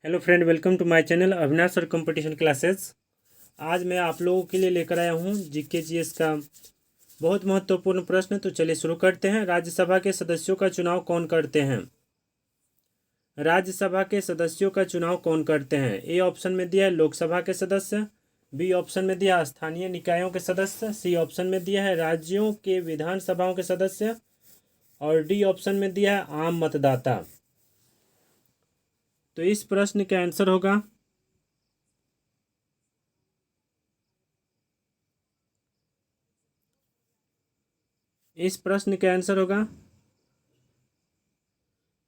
Hello friend, welcome to my channel Avinash और competition classes. आज मैं आप लोगों के लिए लेकर आया हूं जीके जीएस का बहुत महत्वपूर्ण प्रश्न। तो चलिए शुरू करते हैं। राज्यसभा के सदस्यों का चुनाव कौन करते हैं? राज्यसभा के सदस्यों का चुनाव कौन करते हैं? ए ऑप्शन में दिया है लोकसभा के सदस्य, बी ऑप्शन में दिया स्थानीय निकायों के सदस्य, सी ऑप्शन में दिया है राज्यों के विधानसभाओं के सदस्य और डी ऑप्शन में दिया है आम मतदाता। तो इस प्रश्न का आंसर होगा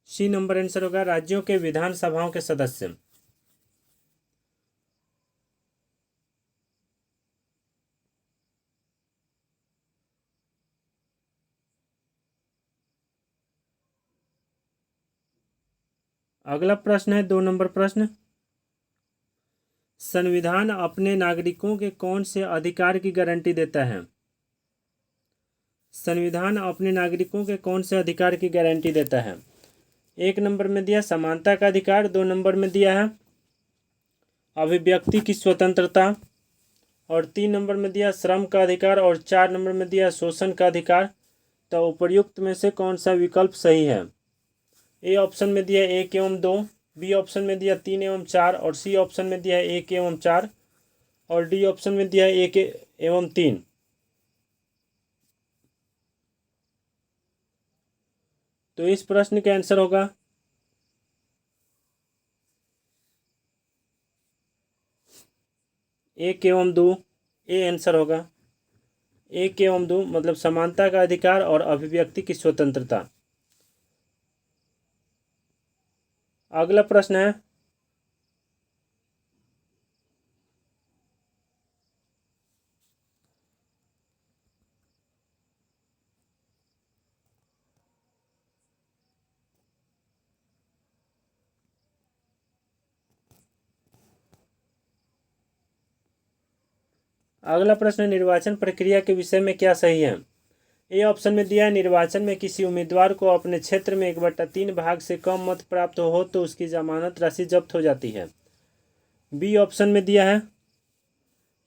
सी नंबर आंसर होगा राज्यों के विधानसभाओं के सदस्य। अगला प्रश्न है 2 नंबर प्रश्न। संविधान अपने नागरिकों के कौन से अधिकार की गारंटी देता है? संविधान अपने नागरिकों के कौन से अधिकार की गारंटी देता है? 1 नंबर में दिया समानता का अधिकार, 2 नंबर में दिया है अभिव्यक्ति की स्वतंत्रता और 3 नंबर में दिया श्रम का अधिकार और 4 नंबर में दिया शोषण का अधिकार। तो उपर्युक्त में से कौन सा विकल्प सही है? ए ऑप्शन में दिया 1 एवं 2, बी ऑप्शन में दिया 3 एवं 4 और सी ऑप्शन में दिया 1 एवं 4 और डी ऑप्शन में दिया 1 एवं 3। तो इस प्रश्न का आंसर होगा 1 एवं 2। ए आंसर होगा 1 एवं 2, मतलब समानता का अधिकार और अभिव्यक्ति की स्वतंत्रता। अगला प्रश्न है निर्वाचन प्रक्रिया के विषय में क्या सही है? ए ऑप्शन में दिया है निर्वाचन में किसी उम्मीदवार को अपने क्षेत्र में 1/3 भाग से कम मत प्राप्त हो तो उसकी जमानत राशि जब्त हो जाती है। बी ऑप्शन में दिया है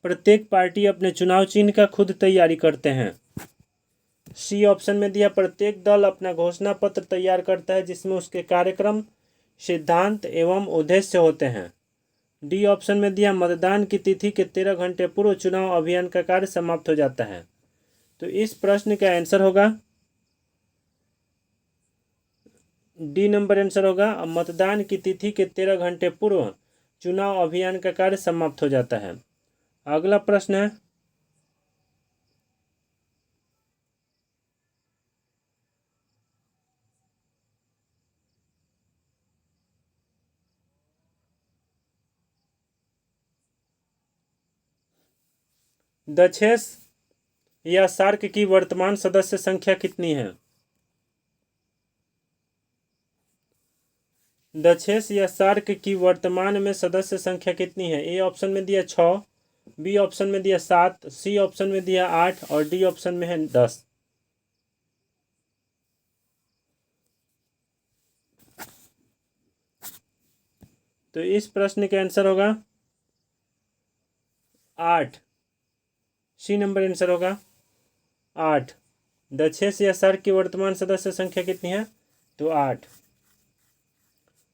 प्रत्येक पार्टी अपने चुनाव चिन्ह का खुद तैयारी करते हैं। सी ऑप्शन में दिया प्रत्येक दल अपना घोषणा पत्र तैयार करता है जिसमें उसके कार्यक्रम, सिद्धांत एवं उद्देश्य होते हैं। डी ऑप्शन में दिया मतदान की तिथि के 13 घंटे पूर्व चुनाव अभियान का कार्य समाप्त हो जाता है। तो इस प्रश्न का आंसर होगा डी नंबर आंसर होगा मतदान की तिथि के 13 घंटे पूर्व चुनाव अभियान का कार्य समाप्त हो जाता है। अगला प्रश्न है 10 या सार्क की वर्तमान सदस्य संख्या कितनी है? 10 या सार्क की वर्तमान में सदस्य संख्या कितनी है? ए ऑप्शन में दिया 6, बी ऑप्शन में दिया 7, सी ऑप्शन में दिया 8 और डी ऑप्शन में है 10। तो इस प्रश्न का आंसर होगा 8। सी नंबर आंसर होगा 8। 10 या सार्क की वर्तमान सदस्य संख्या कितनी है? तो 8।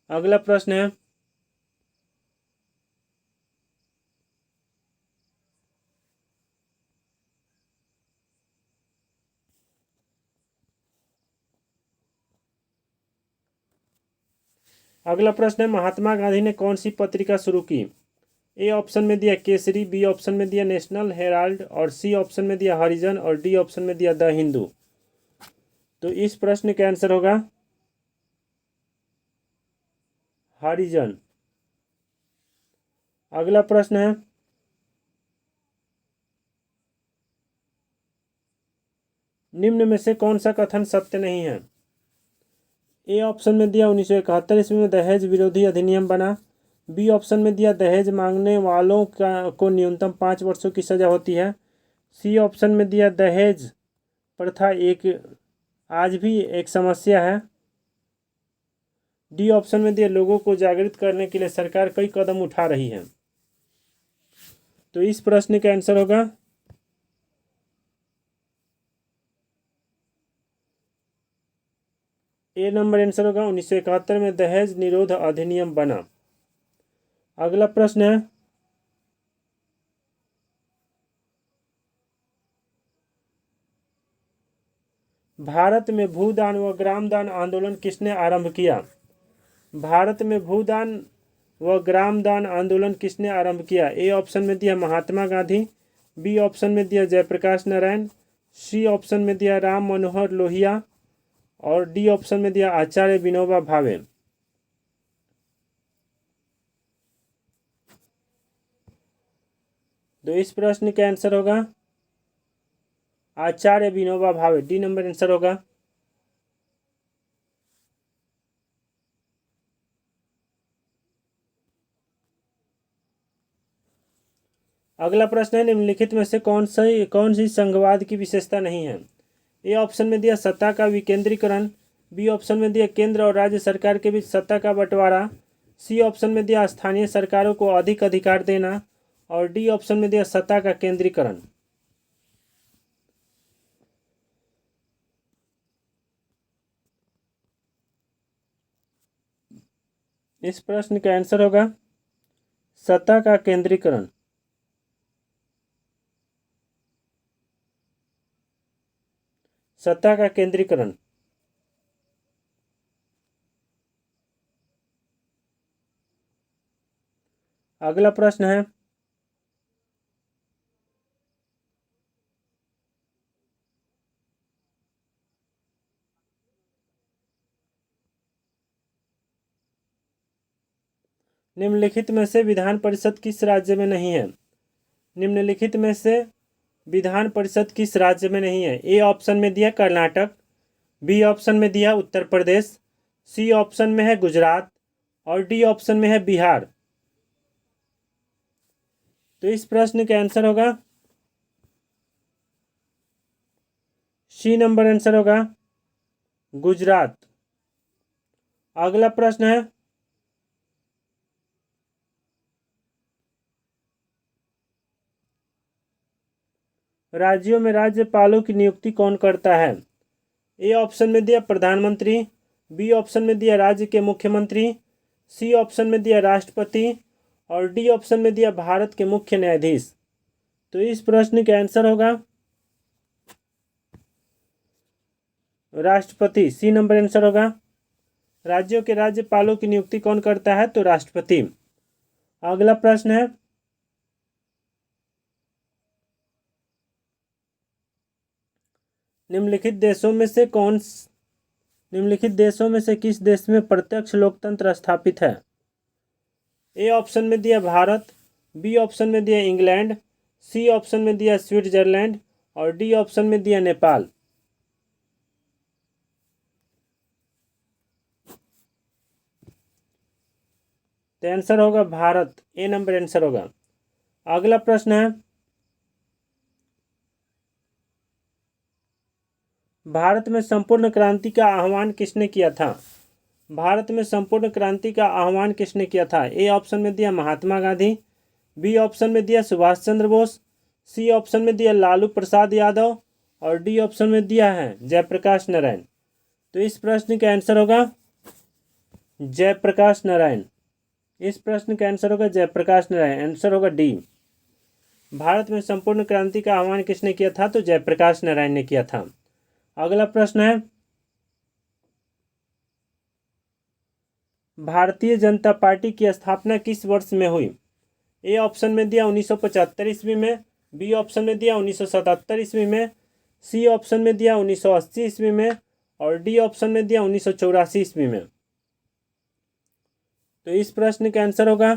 अगला प्रश्न है महात्मा गांधी ने कौन सी पत्रिका शुरू की? ए ऑप्शन में दिया केसरी, बी ऑप्शन में दिया नेशनल हेराल्ड और सी ऑप्शन में दिया हरिजन और डी ऑप्शन में दिया द हिंदू। तो इस प्रश्न का आंसर होगा हरिजन। अगला प्रश्न है निम्न में से कौन सा कथन सत्य नहीं है? ए ऑप्शन में दिया 1971 ईस्वी में दहेज विरोधी अधिनियम बना, बी ऑप्शन में दिया दहेज मांगने वालों को न्यूनतम 5 वर्षों की सजा होती है, सी ऑप्शन में दिया दहेज प्रथा आज भी एक समस्या है, डी ऑप्शन में दिया लोगों को जागृत करने के लिए सरकार कई कदम उठा रही है। तो इस प्रश्न का आंसर होगा ए नंबर आंसर होगा 1971 में दहेज निरोध अधिनियम बना। अगला प्रश्न है भारत में भूदान व ग्रामदान आंदोलन किसने आरंभ किया? भारत में भूदान व ग्रामदान आंदोलन किसने आरंभ किया? ए ऑप्शन में दिया महात्मा गांधी, बी ऑप्शन में दिया जयप्रकाश नारायण, सी ऑप्शन में दिया राम मनोहर लोहिया और डी ऑप्शन में दिया आचार्य विनोबा भावे। तो इस प्रश्न का आंसर होगा आचार्य Vinoba Bhave. D number answer होगा। अगला प्रश्न है निम्नलिखित में से कौन सी संघवाद की विशेषता नहीं है? ए ऑप्शन में दिया सत्ता का विकेंद्रीकरण, बी ऑप्शन में दिया केंद्र और राज्य सरकार के बीच सत्ता का बंटवारा, सी ऑप्शन में दिया स्थानीय सरकारों को अधिक अधिकार देना और डी ऑप्शन में दिया सत्ता का केंद्रीकरण। इस प्रश्न का आंसर होगा सत्ता का केंद्रीकरण। सत्ता का केंद्रीकरण। अगला प्रश्न है निम्नलिखित में से विधान परिषद किस राज्य में नहीं है? निम्नलिखित में से विधान परिषद किस राज्य में नहीं है? ए ऑप्शन में दिया कर्नाटक, बी ऑप्शन में दिया उत्तर प्रदेश, सी ऑप्शन में है गुजरात और डी ऑप्शन में है बिहार। तो इस प्रश्न का आंसर होगा सी नंबर आंसर होगा गुजरात। अगला प्रश्न है राज्यों में राज्यपालों की नियुक्ति कौन करता है? ए ऑप्शन में दिया प्रधानमंत्री, बी ऑप्शन में दिया राज्य के मुख्यमंत्री, सी ऑप्शन में दिया राष्ट्रपति और डी ऑप्शन में दिया भारत के मुख्य न्यायाधीश। तो इस प्रश्न का आंसर होगा राष्ट्रपति। सी नंबर आंसर होगा। राज्यों के राज्यपालों की नियुक्ति कौन करता है? तो राष्ट्रपति। अगला प्रश्न है निम्नलिखित देशों में से किस देश में प्रत्यक्ष लोकतंत्र स्थापित है? ए ऑप्शन में दिया भारत, बी ऑप्शन में दिया इंग्लैंड, सी ऑप्शन में दिया स्विट्जरलैंड और डी ऑप्शन में दिया नेपाल। तो आंसर होगा भारत। ए नंबर आंसर होगा। अगला प्रश्न है भारत में संपूर्ण क्रांति का आह्वान किसने किया था? भारत में संपूर्ण क्रांति का आह्वान किसने किया था? ए ऑप्शन में दिया महात्मा गांधी, बी ऑप्शन में दिया सुभाष चंद्र बोस, सी ऑप्शन में दिया लालू प्रसाद यादव और डी ऑप्शन में दिया है जयप्रकाश नारायण। तो इस प्रश्न का आंसर होगा जयप्रकाश नारायण। इस प्रश्न का आंसर होगा जयप्रकाश नारायण। आंसर होगा डी। भारत में संपूर्ण क्रांति का आह्वान किसने किया था? तो जयप्रकाश नारायण ने किया था। अगला प्रश्न है भारतीय जनता पार्टी की स्थापना किस वर्ष में हुई? ए ऑप्शन में दिया 1975 ईस्वी में, बी ऑप्शन में दिया 1977 ईस्वी में, सी ऑप्शन में दिया 1980 ईस्वी में और डी ऑप्शन में दिया 1984 ईस्वी में। तो इस प्रश्न का आंसर होगा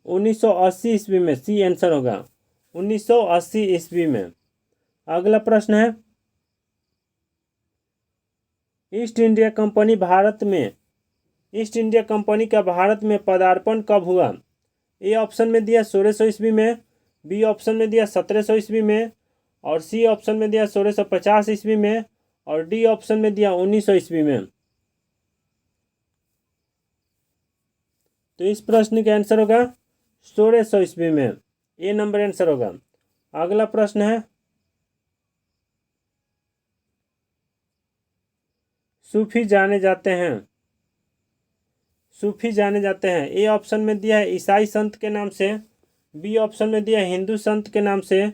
1980 ईस्वी में। सी आंसर होगा 1980 ईस्वी में। अगला प्रश्न है ईस्ट इंडिया कंपनी का भारत में पदार्पण कब हुआ? ए ऑप्शन में दिया 1600 ईस्वी में, बी ऑप्शन में दिया 1700 ईस्वी में और सी ऑप्शन में दिया 1650 ईस्वी में और डी ऑप्शन में दिया 1900 ईस्वी में। तो इस प्रश्न का आंसर होगा 1600 ईस्वी में। ए नंबर आंसर होगा। अगला प्रश्न है, सूफी जाने जाते हैं। सूफी जाने जाते हैं। ए ऑप्शन में दिया है ईसाई संत के नाम से, बी ऑप्शन में दिया है हिंदू संत के नाम से,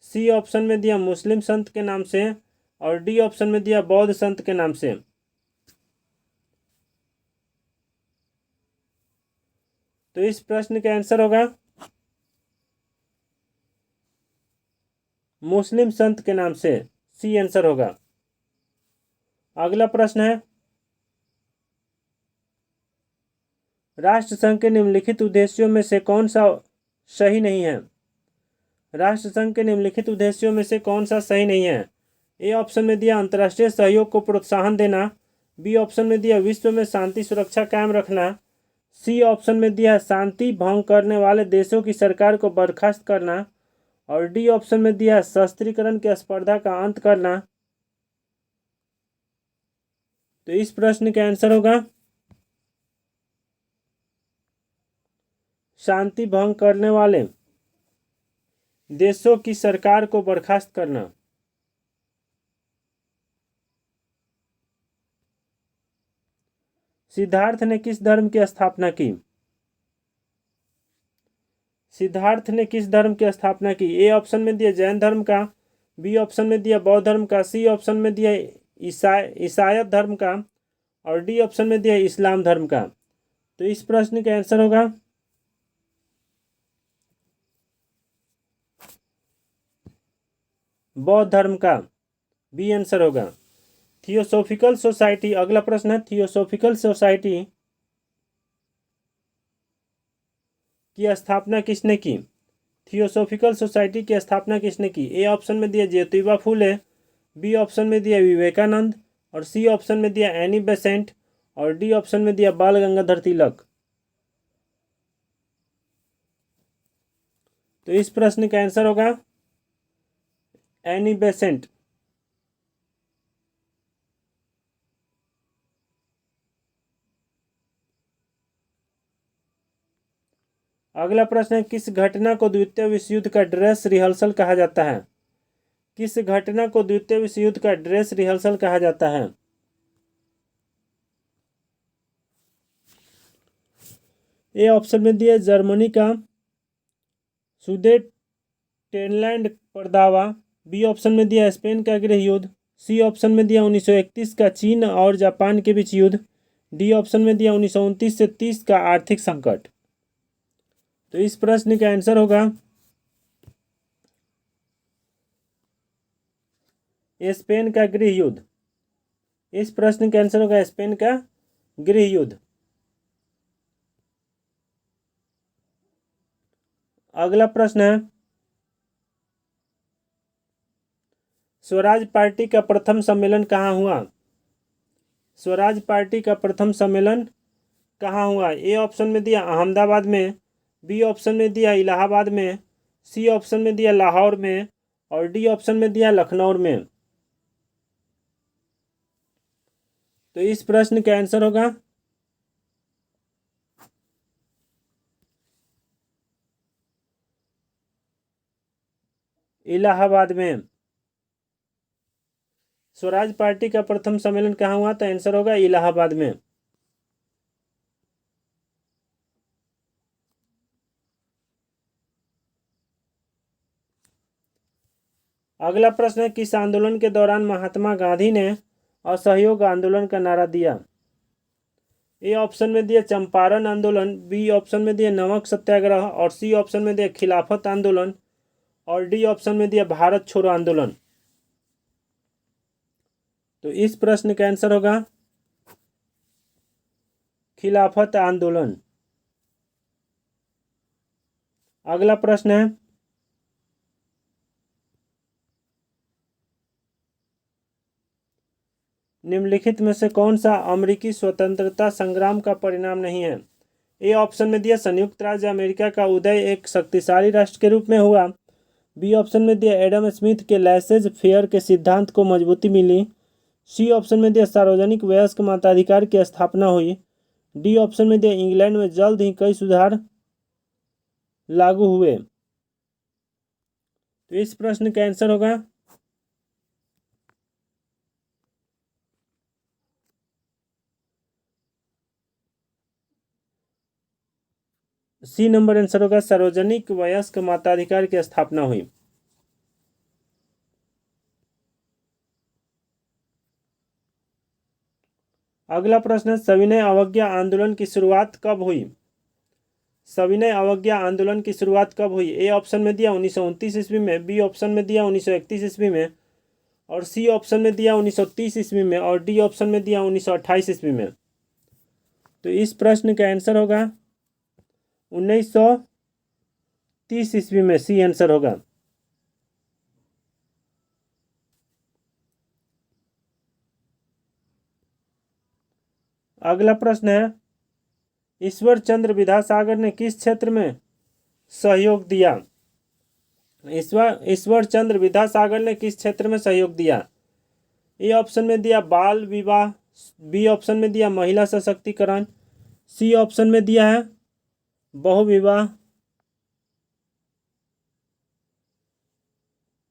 सी ऑप्शन में दिया मुस्लिम संत के नाम से, और डी ऑप्शन में दिया बौद्ध संत के नाम से। तो इस प्रश्न का आंसर होगा मुस्लिम संत के नाम से, सी आंसर होगा। अगला प्रश्न है, राष्ट्रसंघ के निम्नलिखित उद्देश्यों में से कौन सा सही नहीं है। राष्ट्रसंघ के निम्नलिखित उद्देश्यों में से कौन सा सही नहीं है। ए ऑप्शन में दिया अंतर्राष्ट्रीय सहयोग को प्रोत्साहन देना, बी ऑप्शन में दिया विश्व में शांति सुरक्षा कायम रखना, सी ऑप्शन में दिया शांति भंग करने वाले देशों की सरकार को बर्खास्त करना, और डी ऑप्शन में दिया शस्त्रीकरण की स्पर्धा का अंत करना। तो इस प्रश्न का आंसर होगा शांति भंग करने वाले देशों की सरकार को बर्खास्त करना। सिद्धार्थ ने किस धर्म की स्थापना की। सिद्धार्थ ने किस धर्म की स्थापना की। ए ऑप्शन में दिया जैन धर्म का, बी ऑप्शन में दिया बौद्ध धर्म का, सी ऑप्शन में दिया ईसाईयत धर्म का, और डी ऑप्शन में दिया इस्लाम धर्म का। तो इस प्रश्न का आंसर होगा बौद्ध धर्म का, बी आंसर होगा। थियोसॉफिकल सोसाइटी, अगला प्रश्न है, थियोसॉफिकल सोसाइटी की स्थापना किसने की। थियोसॉफिकल सोसाइटी की स्थापना किसने की। ए ऑप्शन में दिया ज्योतिबा फूले, बी ऑप्शन में दिया विवेकानंद, और सी ऑप्शन में दिया एनी बेसेंट, और डी ऑप्शन में दिया बाल गंगाधर तिलक। तो इस प्रश्न का आंसर होगा एनी बेसेंट। अगला प्रश्न है, किस घटना को द्वितीय विश्व युद्ध का ड्रेस रिहर्सल कहा जाता है। किस घटना को द्वितीय विश्व युद्ध का ड्रेस रिहर्सल कहा जाता है। ए ऑप्शन में दिया जर्मनी का सुदेटेनलैंड परदावा, बी ऑप्शन में दिया स्पेन का गृह युद्ध, सी ऑप्शन में दिया 1931 का चीन और जापान के बीच युद्ध, डी ऑप्शन में दिया 1929 से 30 का आर्थिक संकट। तो इस प्रश्न का आंसर होगा स्पेन का गृह युद्ध। इस प्रश्न का आंसर होगा स्पेन का गृह युद्ध। अगला प्रश्न है, स्वराज पार्टी का प्रथम सम्मेलन कहाँ हुआ। स्वराज पार्टी का प्रथम सम्मेलन कहाँ हुआ। ए ऑप्शन में दिया अहमदाबाद में, बी ऑप्शन में दिया इलाहाबाद में, सी ऑप्शन में दिया लाहौर में, और डी ऑप्शन में दिया लखनऊ में। तो इस प्रश्न का आंसर होगा इलाहाबाद में। स्वराज पार्टी का प्रथम सम्मेलन कहाँ हुआ, तो आंसर होगा इलाहाबाद में। अगला प्रश्न है, किस आंदोलन के दौरान महात्मा गांधी ने असहयोग आंदोलन का नारा दिया। ए ऑप्शन में दिया चंपारण आंदोलन, बी ऑप्शन में दिया नमक सत्याग्रह, और सी ऑप्शन में दिया खिलाफत आंदोलन, और डी ऑप्शन में दिया भारत छोड़ो आंदोलन। तो इस प्रश्न का आंसर होगा खिलाफत आंदोलन। अगला प्रश्न है, निम्नलिखित में से कौन सा अमेरिकी स्वतंत्रता संग्राम का परिणाम नहीं है। ए ऑप्शन में दिया संयुक्त राज्य अमेरिका का उदय एक शक्तिशाली राष्ट्र के रूप में हुआ, बी ऑप्शन में दिया एडम स्मिथ के लैसेज फेयर के सिद्धांत को मजबूती मिली, सी ऑप्शन में दिया सार्वजनिक वयस्क मताधिकार की स्थापना हुई, डी ऑप्शन में दिया इंग्लैंड में जल्द ही कई सुधार लागू हुए। तो इस प्रश्न का आंसर होगा सी नंबर आंसर होगा, सार्वजनिक वयस्क मताधिकार की स्थापना हुई। अगला प्रश्न है, सविनय अवज्ञा आंदोलन की शुरुआत कब हुई? सविनय अवज्ञा आंदोलन की शुरुआत कब हुई? ए ऑप्शन में दिया 1929 ईस्वी में, बी ऑप्शन में दिया 1931 ईस्वी में, और सी ऑप्शन में दिया 1930 ईस्वी में, और डी ऑप्शन में दिया 1928 ईस्वी में। तो इस प्रश्न का आंसर होगा 1930 ईस्वी में, सी आंसर होगा। अगला प्रश्न है, ईश्वर चंद्र विद्यासागर ने किस क्षेत्र में सहयोग दिया? ईश्वर चंद्र विद्यासागर ने किस क्षेत्र में सहयोग दिया? ए ऑप्शन में दिया बाल विवाह, बी ऑप्शन में दिया महिला सशक्तिकरण, सी ऑप्शन में दिया है बहुविवाह,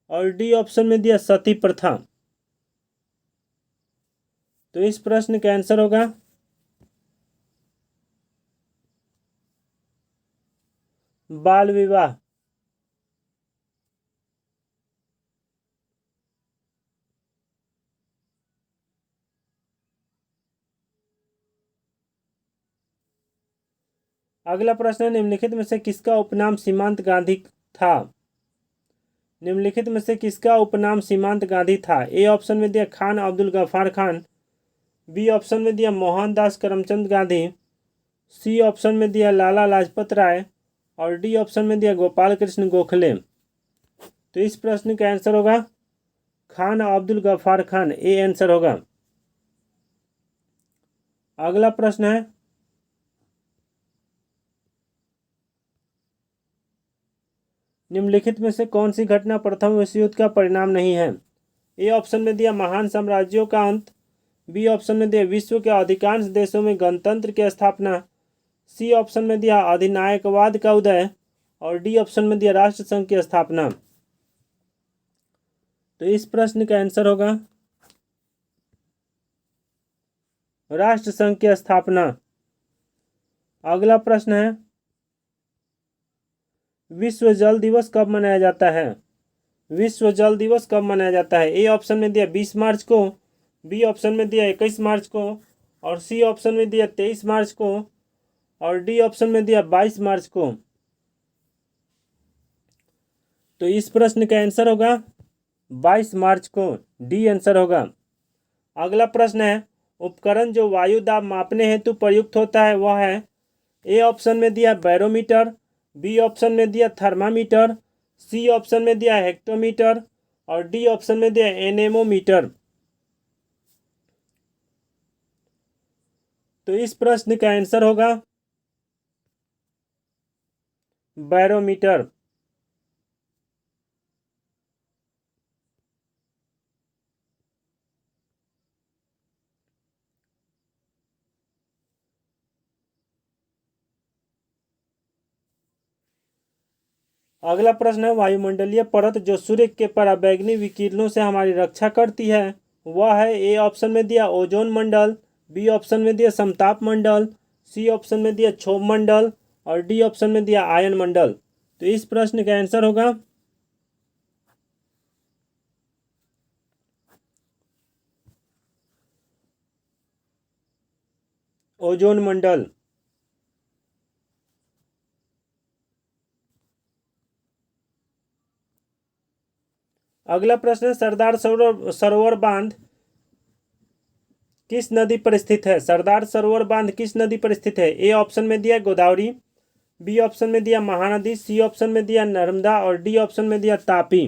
और डी ऑप्शन में दिया सती प्रथा। तो इस प्रश्न का आंसर होगा बाल विवाह। अगला प्रश्न है, निम्नलिखित में से किसका उपनाम सीमांत गांधी था? निम्नलिखित में से किसका उपनाम सीमांत गांधी था? ए ऑप्शन में दिया खान अब्दुल गफ्फार खान, बी ऑप्शन में दिया मोहनदास करमचंद गांधी, सी ऑप्शन में दिया लाला लाजपत राय, और डी ऑप्शन में दिया गोपाल कृष्ण गोखले। तो इस प्रश्न का आंसर होगा खान अब्दुल गफ्फार खान, ए आंसर होगा। अगला प्रश्न है, निम्नलिखित में से कौन सी घटना प्रथम विश्व युद्ध का परिणाम नहीं है? ए ऑप्शन में दिया महान साम्राज्यों का अंत, बी ऑप्शन में दिया विश्व के अधिकांश देशों में गणतंत्र की स्थापना, सी ऑप्शन में दिया अधिनायकवाद का उदय, और डी ऑप्शन में दिया राष्ट्र संघ की स्थापना। तो इस प्रश्न का आंसर होगा राष्ट्र संघ की स्थापना। अगला प्रश्न है, विश्व जल दिवस कब मनाया जाता है? विश्व जल दिवस कब मनाया जाता है? ए ऑप्शन में दिया 20 मार्च को, बी ऑप्शन में दिया 21 मार्च को, और सी ऑप्शन में दिया 23 मार्च को, और डी ऑप्शन में दिया 22 मार्च को। तो इस प्रश्न का आंसर होगा 22 मार्च को, डी आंसर होगा। अगला प्रश्न है, उपकरण जो वायु दाब मापने हेतु प्रयुक्त होता है वह है? ए ऑप्शन में दिया बैरोमीटर, बी ऑप्शन में दिया थर्मामीटर, सी ऑप्शन में दिया हेक्टोमीटर, और डी ऑप्शन में दिया एनेमोमीटर। तो इस प्रश्न का आंसर होगा बैरोमीटर। अगला प्रश्न है, वायुमंडलीय परत जो सूर्य के पराबैंगनी विकिरणों से हमारी रक्षा करती है वह है? ए ऑप्शन में दिया ओजोन मंडल, बी ऑप्शन में दिया समताप मंडल, सी ऑप्शन में दिया क्षोभ मंडल, और डी ऑप्शन में दिया आयन मंडल। तो इस प्रश्न का आंसर होगा ओजोन मंडल। अगला प्रश्न है, सरदार सरोवर बांध किस नदी पर स्थित है? सरदार सरोवर बांध किस नदी पर स्थित है? ए ऑप्शन में दिया गोदावरी, बी ऑप्शन में दिया महानदी, सी ऑप्शन में दिया नर्मदा, और डी ऑप्शन में दिया तापी।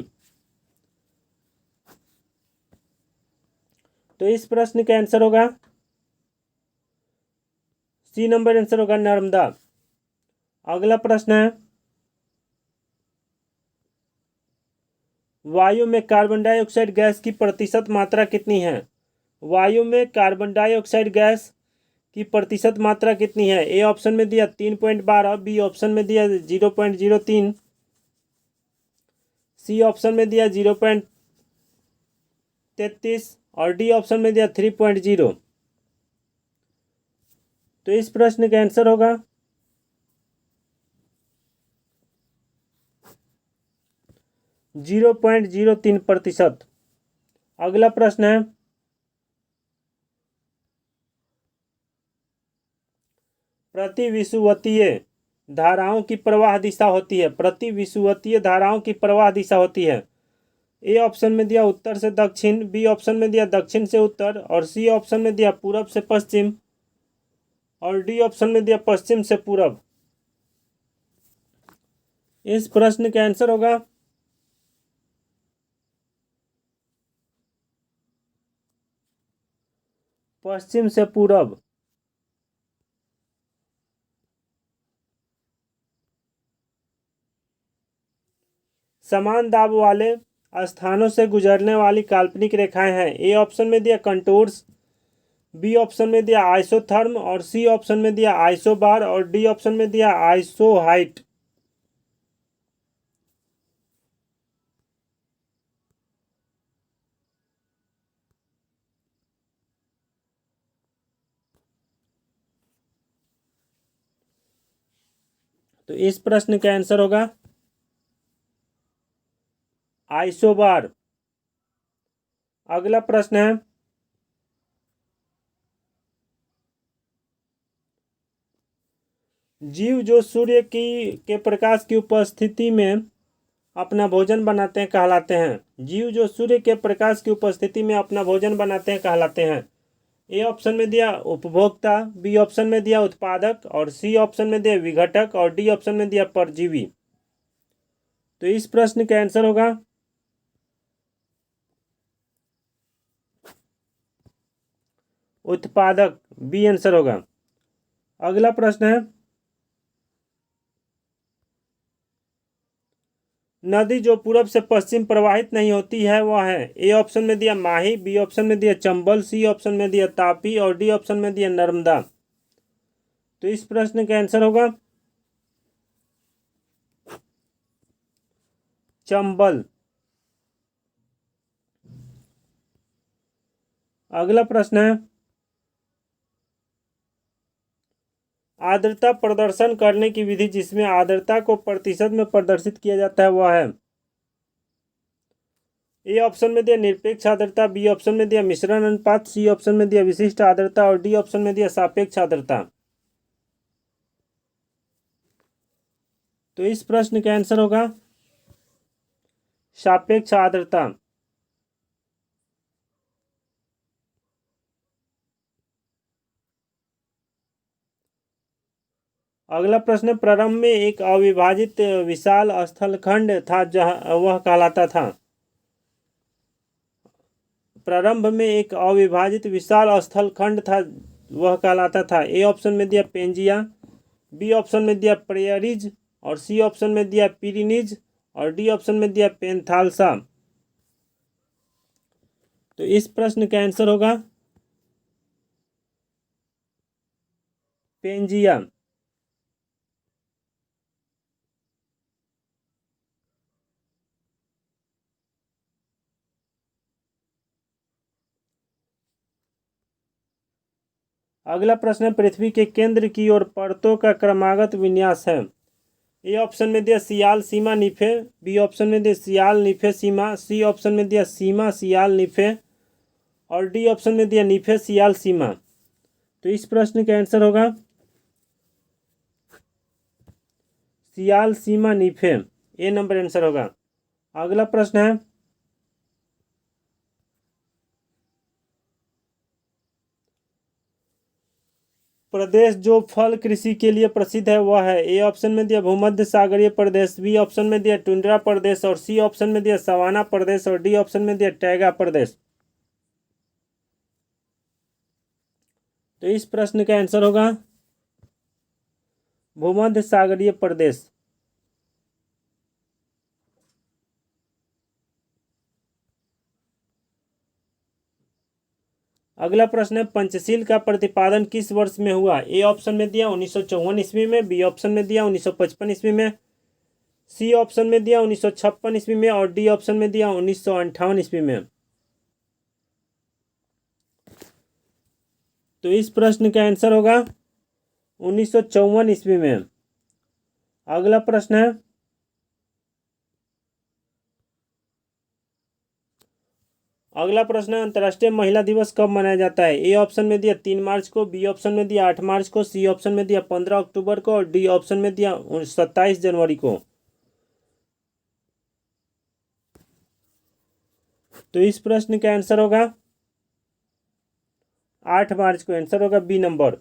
तो इस प्रश्न का आंसर होगा सी नंबर आंसर होगा नर्मदा। अगला प्रश्न है, वायु में कार्बन डाइऑक्साइड गैस की प्रतिशत मात्रा कितनी है? वायु में कार्बन डाइऑक्साइड गैस की प्रतिशत मात्रा कितनी है? ए ऑप्शन में दिया 3.12, बी ऑप्शन में दिया 0.03, सी ऑप्शन में दिया 0.33 और डी ऑप्शन में दिया 3.0। तो इस प्रश्न का आंसर होगा 0.03%। अगला प्रश्न है, प्रतिविषुवतीय धाराओं की प्रवाह दिशा होती है। प्रतिविषुवतीय धाराओं की प्रवाह दिशा होती है। ए ऑप्शन में दिया उत्तर से दक्षिण, बी ऑप्शन में दिया दक्षिण से उत्तर और सी ऑप्शन में दिया पूरब से पश्चिम और डी ऑप्शन में दिया पश्चिम से पूरब। इस प्रश्न का आंसर होगा पश्चिम से पूरब। समान दाब वाले स्थानों से गुजरने वाली काल्पनिक रेखाएं हैं। ए ऑप्शन में दिया कंटूर्स, बी ऑप्शन में दिया आइसोथर्म और सी ऑप्शन में दिया आइसोबार और डी ऑप्शन में दिया आइसोहाइट। तो इस प्रश्न का आंसर होगा आइसोबार। अगला प्रश्न है, जीव जो सूर्य के प्रकाश की उपस्थिति में अपना भोजन बनाते हैं कहलाते हैं। जीव जो सूर्य के प्रकाश की उपस्थिति में अपना भोजन बनाते हैं कहलाते हैं। ए ऑप्शन में दिया उपभोक्ता, बी ऑप्शन में दिया उत्पादक और सी ऑप्शन में दिया विघटक और डी ऑप्शन में दिया परजीवी। तो इस प्रश्न का आंसर होगा उत्पादक, बी आंसर होगा। अगला प्रश्न है, नदी जो पूरब से पश्चिम प्रवाहित नहीं होती है वह है। ए ऑप्शन में दिया माही, बी ऑप्शन में दिया चंबल, सी ऑप्शन में दिया तापी और डी ऑप्शन में दिया नर्मदा। तो इस प्रश्न का आंसर होगा चंबल। अगला प्रश्न है, आर्द्रता प्रदर्शन करने की विधि जिसमें आर्द्रता को प्रतिशत में प्रदर्शित किया जाता है वह है। ए ऑप्शन में दिया निरपेक्ष आर्द्रता, बी ऑप्शन में दिया मिश्रण अनुपात, सी ऑप्शन में दिया विशिष्ट आर्द्रता और डी ऑप्शन में दिया सापेक्ष आर्द्रता। तो इस प्रश्न का आंसर होगा सापेक्ष आर्द्रता। अगला प्रश्न, प्रारंभ में एक अविभाजित विशाल स्थलखंड था जहां वह कहलाता था। प्रारंभ में एक अविभाजित विशाल स्थलखंड था वह कहलाता था। ए ऑप्शन में दिया पेंजिया, बी ऑप्शन में दिया प्रेयरीज और सी ऑप्शन में दिया पिरिनीज और डी ऑप्शन में दिया पेंथालसा। तो इस प्रश्न का आंसर होगा पेंजिया। अगला प्रश्न, पृथ्वी के केंद्र की ओर परतों का क्रमागत विन्यास है। ए ऑप्शन में दिया सियाल सीमा निफे, बी ऑप्शन में दिया सियाल निफे सीमा, सी ऑप्शन में दिया सीमा सियाल निफे और डी ऑप्शन में दिया निफे सियाल सीमा। तो इस प्रश्न का आंसर होगा सियाल सीमा निफे, ए नंबर आंसर होगा। अगला प्रश्न है, प्रदेश जो फल कृषि के लिए प्रसिद्ध है वह है। ए ऑप्शन में दिया भूमध्य सागरीय प्रदेश, बी ऑप्शन में दिया टुंड्रा प्रदेश और सी ऑप्शन में दिया सवाना प्रदेश और डी ऑप्शन में दिया टैगा प्रदेश। तो इस प्रश्न का आंसर होगा भूमध्य सागरीय प्रदेश। अगला प्रश्न है, पंचशील का प्रतिपादन किस वर्ष में हुआ? ए ऑप्शन में दिया 1954 ईस्वी में, बी ऑप्शन में दिया 1955 ईस्वी में, सी ऑप्शन में दिया 1956 ईस्वी में और डी ऑप्शन में दिया 1958 ईस्वी में। तो इस प्रश्न का आंसर होगा 1954 ईस्वी में। अगला प्रश्न है, अंतर्राष्ट्रीय महिला दिवस कब मनाया जाता है? ए ऑप्शन में दिया 3 मार्च को, बी ऑप्शन में दिया 8 मार्च को, सी ऑप्शन में दिया 15 अक्टूबर को और डी ऑप्शन में दिया 27 जनवरी को। तो इस प्रश्न का आंसर होगा 8 मार्च को। आंसर होगा बी नंबर।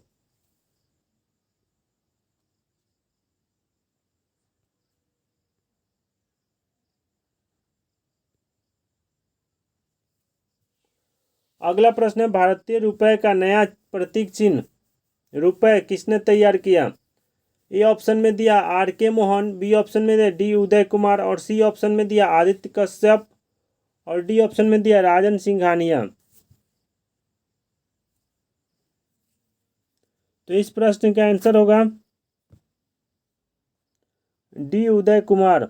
अगला प्रश्न है, भारतीय रुपए का नया प्रतीक चिन्ह रुपए किसने तैयार किया? ए ऑप्शन में दिया आर के मोहन, बी ऑप्शन में दिया डी उदय कुमार और सी ऑप्शन में दिया आदित्य कश्यप और डी ऑप्शन में दिया राजन सिंघानिया। तो इस प्रश्न का आंसर होगा डी उदय कुमार।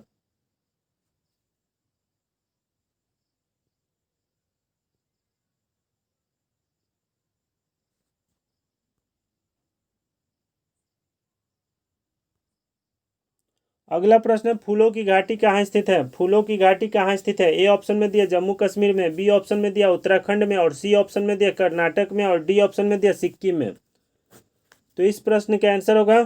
अगला प्रश्न है, फूलों की घाटी कहाँ स्थित है? फूलों की घाटी कहाँ स्थित है? ए ऑप्शन में दिया जम्मू कश्मीर में, बी ऑप्शन में दिया उत्तराखंड में और सी ऑप्शन में दिया कर्नाटक में और डी ऑप्शन में दिया सिक्किम में। तो इस प्रश्न का आंसर होगा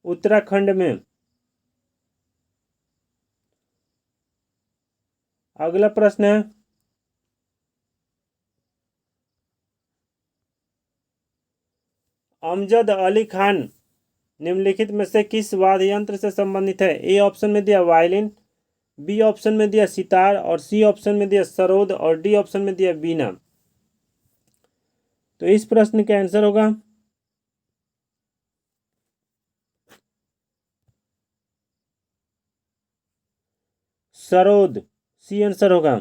उत्तराखंड में। अगला प्रश्न है, अमजद अली खान निम्नलिखित में से किस वाद्य यंत्र से संबंधित है? ए ऑप्शन में दिया वायलिन, बी ऑप्शन में दिया सितार और सी ऑप्शन में दिया सरोद और डी ऑप्शन में दिया बीना। तो इस प्रश्न का आंसर होगा सरोद। सी आंसर होगा।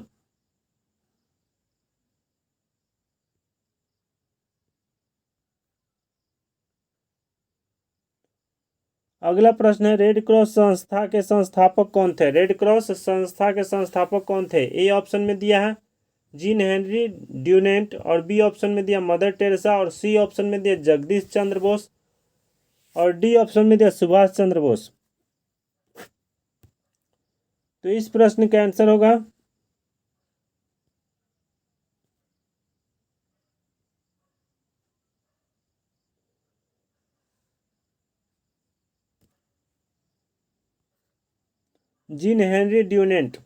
अगला प्रश्न है, रेड क्रॉस संस्था के संस्थापक कौन थे? रेड क्रॉस संस्था के संस्थापक कौन थे? ए ऑप्शन में दिया है जीन हेनरी ड्यूनेंट और बी ऑप्शन में दिया मदर टेरेसा और सी ऑप्शन में दिया जगदीश चंद्र बोस और डी ऑप्शन में दिया सुभाष चंद्र बोस। तो इस प्रश्न का आंसर होगा जीन हेनरी ड्यूनेंट।